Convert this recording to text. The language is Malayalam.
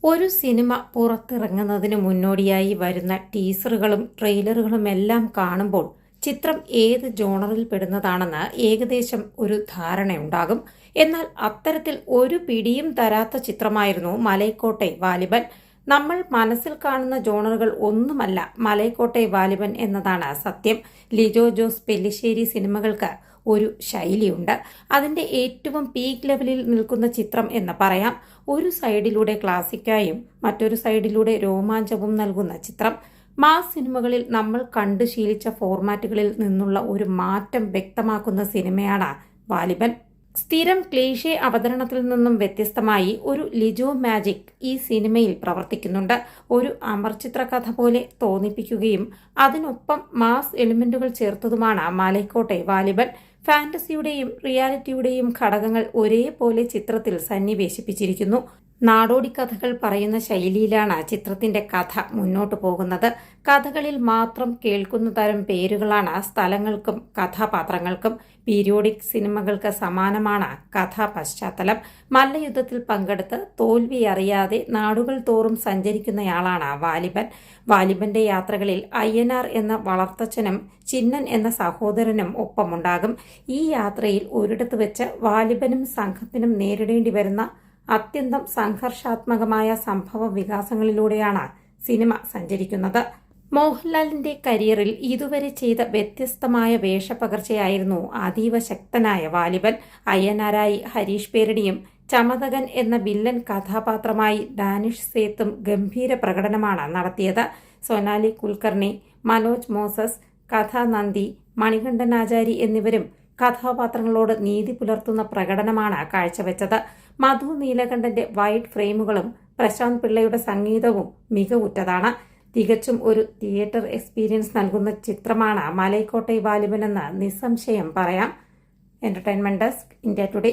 ഒരു സിനിമ പുറത്തിറങ്ങുന്നതിന് മുന്നോടിയായി വരുന്ന ടീസറുകളും ട്രെയിലറുകളും എല്ലാം കാണുമ്പോൾ ചിത്രം ഏത് ജോണറിൽ പെടുന്നതാണെന്ന് ഏകദേശം ഒരു ധാരണയുണ്ടാകും. എന്നാൽ അത്തരത്തിൽ ഒരു പിടിയും തരാത്ത ചിത്രമായിരുന്നു മലൈക്കോട്ടെ വാലിബൻ. നമ്മൾ മനസ്സിൽ കാണുന്ന ജോണറുകൾ ഒന്നുമല്ല മലൈക്കോട്ടെ വാലിബൻ എന്നതാണ് സത്യം. ലിജോ ജോസ് പെല്ലിശ്ശേരി സിനിമകൾക്ക് ഒരു ശൈലിയുണ്ട്. അതിൻ്റെ ഏറ്റവും പീക്ക് ലെവലിൽ നിൽക്കുന്ന ചിത്രം എന്ന് പറയാം. ഒരു സൈഡിലൂടെ ക്ലാസിക്കായും മറ്റൊരു സൈഡിലൂടെ രോമാഞ്ചവും നൽകുന്ന ചിത്രം. മാസ് സിനിമകളിൽ നമ്മൾ കണ്ടു ശീലിച്ച ഫോർമാറ്റുകളിൽ നിന്നുള്ള ഒരു മാറ്റം വ്യക്തമാക്കുന്ന സിനിമയാണ് വാലിബൻ. സ്ഥിരം ക്ലീഷേ അവതരണത്തിൽ നിന്നും വ്യത്യസ്തമായി ഒരു ലിജോ മാജിക് ഈ സിനിമയിൽ പ്രവർത്തിക്കുന്നുണ്ട്. ഒരു അമർചിത്ര കഥ പോലെ തോന്നിപ്പിക്കുകയും അതിനൊപ്പം മാസ് എലിമെന്റുകൾ ചേർത്തതുമാണ് മലൈക്കോട്ടെ വാലിബൻ. ഫാന്റസിയുടെയും റിയാലിറ്റിയുടെയും ഘടകങ്ങൾ ഒരേപോലെ ചിത്രത്തിൽ സന്നിവേശിപ്പിച്ചിരിക്കുന്നു. നാടോടി കഥകൾ പറയുന്ന ശൈലിയിലാണ് ചിത്രത്തിന്റെ കഥ മുന്നോട്ടു പോകുന്നത്. കഥകളിൽ മാത്രം കേൾക്കുന്ന തരം പേരുകളാണ് സ്ഥലങ്ങൾക്കും കഥാപാത്രങ്ങൾക്കും. പീരിയോഡിക് സിനിമകൾക്ക് സമാനമാണ് കഥാ പശ്ചാത്തലം. മല്ലയുദ്ധത്തിൽ പങ്കെടുത്ത് തോൽവി അറിയാതെ നാടുകൾ തോറും സഞ്ചരിക്കുന്നയാളാണ് വാലിബൻ. വാലിബന്റെ യാത്രകളിൽ അയ്യനാർ എന്ന വളർത്തച്ഛനും ചിന്നൻ എന്ന സഹോദരനും ഒപ്പമുണ്ടാകും. ഈ യാത്രയിൽ ഒരിടത്ത് വെച്ച് വാലിബനും സംഘത്തിനും നേരിടേണ്ടി വരുന്ന അത്യന്തം സംഘർഷാത്മകമായ സംഭവ വികാസങ്ങളിലൂടെയാണ് സിനിമ സഞ്ചരിക്കുന്നത്. മോഹൻലാലിന്റെ കരിയറിൽ ഇതുവരെ ചെയ്ത വ്യത്യസ്തമായ വേഷപ്പകർച്ചയായിരുന്നു അതീവ ശക്തനായ വാലിബൻ. അയ്യനാരായി ഹരീഷ് പേരടിയും ചമതകൻ എന്ന വില്ലൻ കഥാപാത്രമായി ഡാനിഷ് സേത്തും ഗംഭീര പ്രകടനമാണ് നടത്തിയത്. സൊനാലി കുൽക്കർണി, മനോജ് മോസസ്, കഥാനന്ദി, മണികണ്ഠനാചാരി എന്നിവരും കഥാപാത്രങ്ങളോട് നീതി പുലർത്തുന്ന പ്രകടനമാണ് കാഴ്ചവെച്ചത്. മധു നീലകണ്ഠന്റെ വൈഡ് ഫ്രെയിമുകളും പ്രശാന്ത് പിള്ളയുടെ സംഗീതവും മികവുറ്റതാണ്. തികച്ചും ഒരു തിയേറ്റർ എക്സ്പീരിയൻസ് നൽകുന്ന ചിത്രമാണ് മലൈക്കോട്ടെ വാലിബൻ എന്ന് നിസ്സംശയം പറയാം. Entertainment desk, India today.